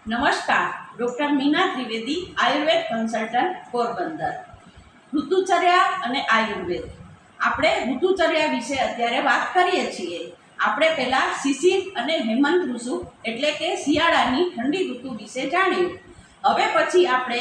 નમસ્કાર, doctor Meena Trivedi, Ayurveda consultant, Porbandar. ઋતુચર્યા અને આયુર્વેદ. આપણે ઋતુચર્યા વિશે અત્યારે વાત કરીએ છીએ. આપણે પહેલાં શિશિર અને હેમંત ઋતુ એટલે કે શિયાળાની ઠંડી ઋતુ વિશે જાણ્યું. હવે પછી આપણે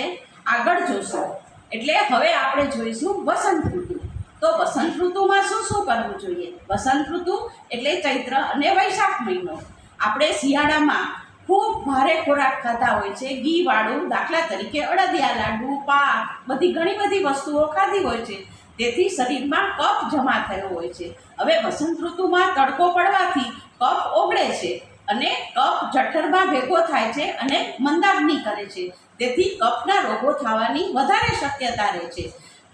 આગળ જોઈશું, એટલે હવે આપણે જોઈશું વસંત ઋતુ. તો વસંત ઋતુમાં શું શું કરવું જોઈએ? વસંત ઋતુ એટલે ચૈત્ર અને વૈશાખ મહિનો. આપણે શિયાળામાં ખૂબ ભારે ખોરાક ખાતા હોય છે, ઘીવાળું, દાખલા તરીકે અડદિયા લાડુ, પાક, બધી ઘણી બધી વસ્તુઓ ખાધી હોય છે. તેથી શરીરમાં કફ જમા થયો હોય છે. હવે વસંત ઋતુમાં તડકો પડવાથી કફ ઓગળે છે અને કફ જઠરમાં ભેગો થાય છે અને મંદાગ્નિ કરે છે. તેથી કફના રોગો થવાની વધારે શક્યતા રહે છે.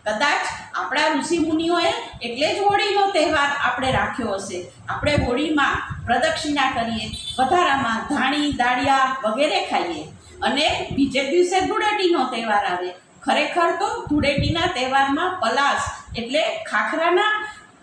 કદાચ આપણા ઋષિમુનિઓએ એટલે જ હોળીનો તહેવાર આપણે રાખ્યો હશે. આપણે હોળીમાં પ્રદક્ષિણા કરીએ, વધારામાં ધાણી, દાળિયા વગેરે ખાઈએ અને બીજે દિવસે ધૂળેટીનો તહેવાર આવે. ખરેખર તો ધૂળેટીના તહેવારમાં પલાશ એટલે ખાખરાના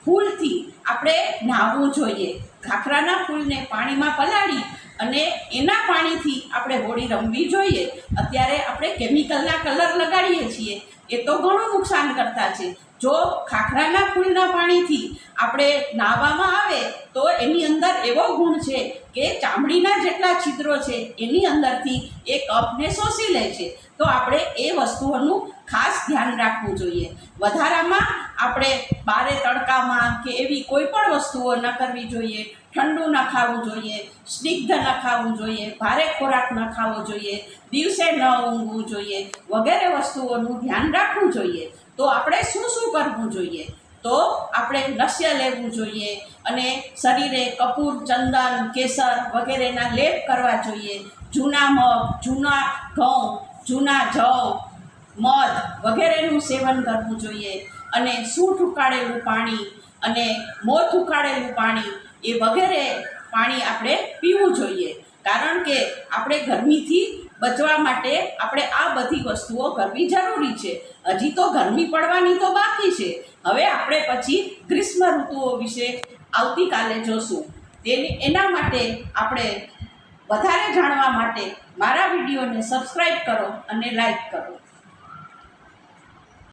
ફૂલથી આપણે નહાવું જોઈએ. ખાખરાના ફૂલને પાણીમાં પલાળી અને એના પાણીથી આપણે હોળી રમવી જોઈએ. અત્યારે આપણે કેમિકલના કલર લગાડીએ છીએ, એ તો ઘણું નુકસાન કરતા છે. જો ખાખરાના ફૂલના પાણીથી આપણે નાહવામાં આવે તો એની અંદર એવો ગુણ છે કે ચામડીના જેટલા છિદ્રો છે એની અંદરથી એ કફને શોષી લે છે. તો આપણે એ વસ્તુઓનું ખાસ ધ્યાન રાખવું જોઈએ. વધારામાં આપણે બારે તડકામાં કે એવી કોઈ પણ વસ્તુઓ ન કરવી જોઈએ. ઠંડુ ન ખાવું જોઈએ, સ્નિગ્ધ ન ખાવું જોઈએ, ભારે ખોરાક ન ખાવો જોઈએ, દિવસે ન ઊંઘવું જોઈએ વગેરે વસ્તુઓનું ધ્યાન રાખવું જોઈએ. તો આપણે શું શું કરવું જોઈએ? તો આપણે લસ્ય લેવું જોઈએ અને શરીરે કપૂર, ચંદન, કેસર વગેરેના લેપ કરવા જોઈએ. જૂના મગ, જૂના ઘઉં, જૂના જવ, મધ વગેરેનું સેવન કરવું જોઈએ. અને સૂંઠ ઉકાળેલું પાણી અને મોથ ઉકાળેલું પાણી એ વગેરે પાણી આપણે પીવું જોઈએ. કારણ કે આપણે ગરમીથી બચવા માટે આપણે આ બધી વસ્તુઓ કરવી જરૂરી છે. હજી તો ગરમી પડવાની તો બાકી છે. હવે આપણે પછી ગ્રીષ્મ ઋતુઓ વિશે આવતીકાલે જોશું. એના માટે આપણે વધારે જાણવા માટે મારા વિડીયોને સબસ્ક્રાઈબ કરો અને લાઈક કરો.